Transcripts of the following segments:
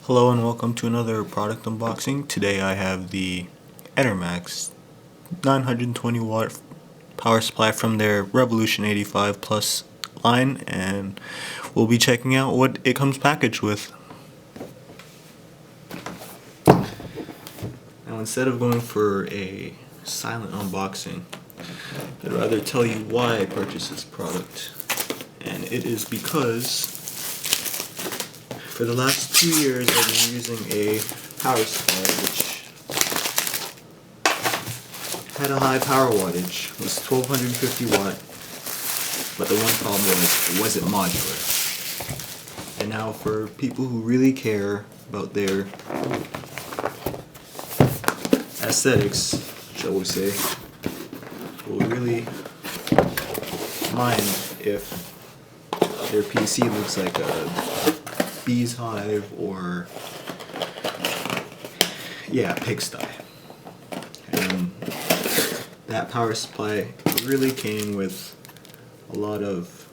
Hello and welcome to another product unboxing. Today I have the Enermax 920 watt power supply from their Revolution 85 Plus line, and we'll be checking out what it comes packaged with. Now, instead of going for a silent unboxing, I'd rather tell you why I purchased this product. And it is because for the last 2 years I've been using a power supply which had a high power wattage. It was 1250 watt, but the one problem was it wasn't modular. And now for people who really care about their aesthetics, shall we say, will really mind if their PC looks like a bee's hive or pigsty. And that power supply really came with a lot of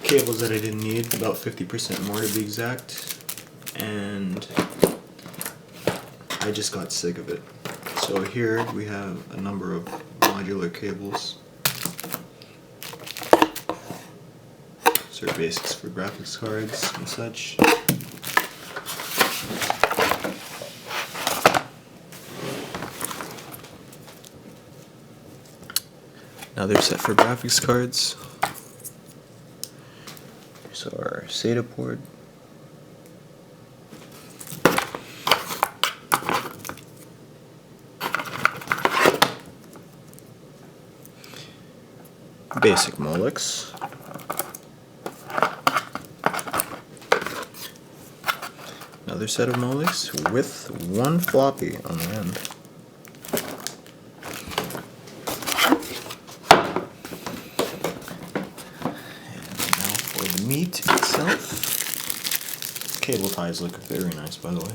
cables that I didn't need, about 50% more to be exact, and I just got sick of it. So here we have a number of modular cables. These are basics for graphics cards and such. Now they're set for graphics cards. Here's our SATA board. Basic Molex. Another set of Molex with one floppy on the end. And now for the meat itself. Cable ties look very nice, by the way.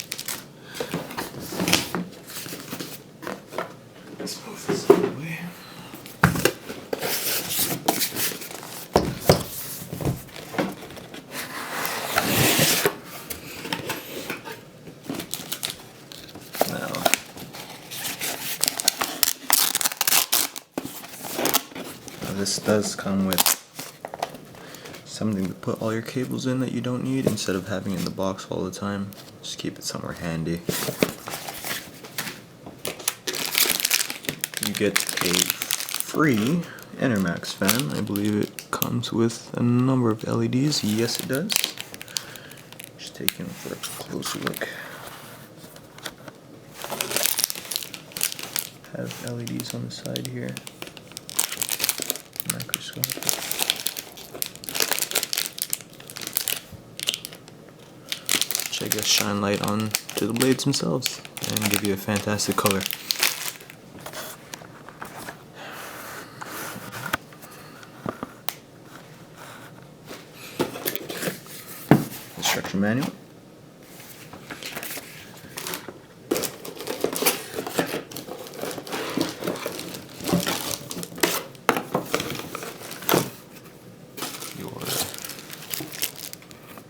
Let's move this out of the way. This does come with something to put all your cables in that you don't need, instead of having it in the box all the time. Just keep it somewhere handy. You get a free Enermax fan. I believe it comes with a number of LEDs. Yes, it does. Just take in for a closer look. Have LEDs on the side here. Microscope. Which I guess shine light on to the blades themselves and give you a fantastic color. Instruction manual.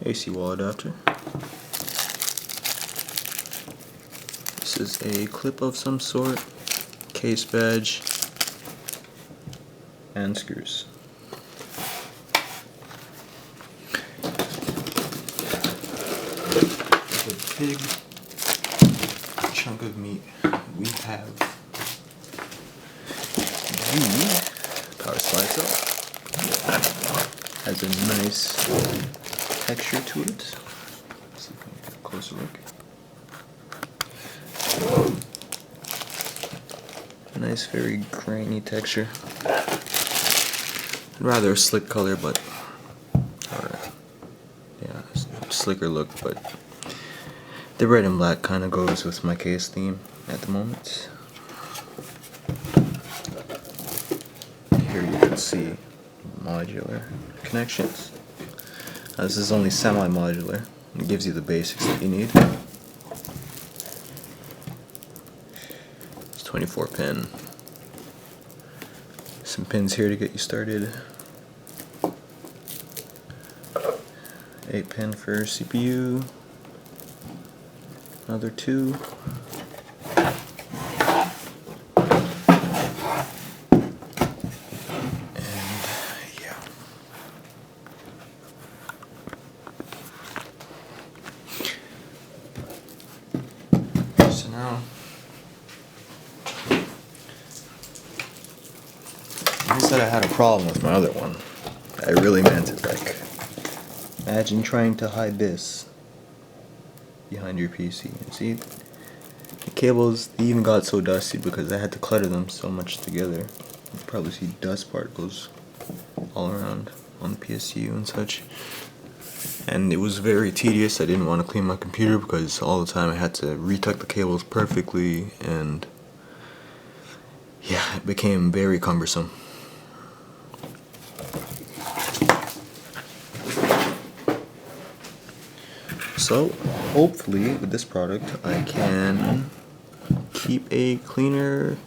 AC wall adapter. This is a clip of some sort, case badge, and screws. With a big chunk of meat, we have the power supply itself. Has a nice texture to it. Let's see if we can get a closer look. A nice, very grainy texture. Rather a slick color, but slicker look. But the red and black kind of goes with my case theme at the moment. Here you can see modular connections. This is only semi-modular. It gives you the basics that you need. It's 24 pin. Some pins here to get you started. 8 pin for CPU. Another 2. So now, I said I had a problem with my other one. I really meant it. Like, imagine trying to hide this behind your PC. And see, the cables, they even got so dusty because I had to clutter them so much together. You probably see dust particles all around on the PSU and such. And it was very tedious. I didn't want to clean my computer because all the time I had to retuck the cables perfectly, and yeah, it became very cumbersome. So hopefully with this product I can keep a cleaner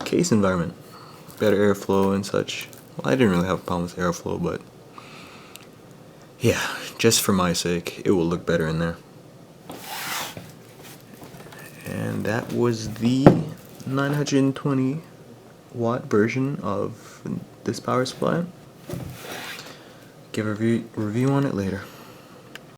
case environment, better airflow and such. Well, I didn't really have a problem with airflow, but yeah, just for my sake, it will look better in there. And that was the 920 watt version of this power supply. Give a review on it later.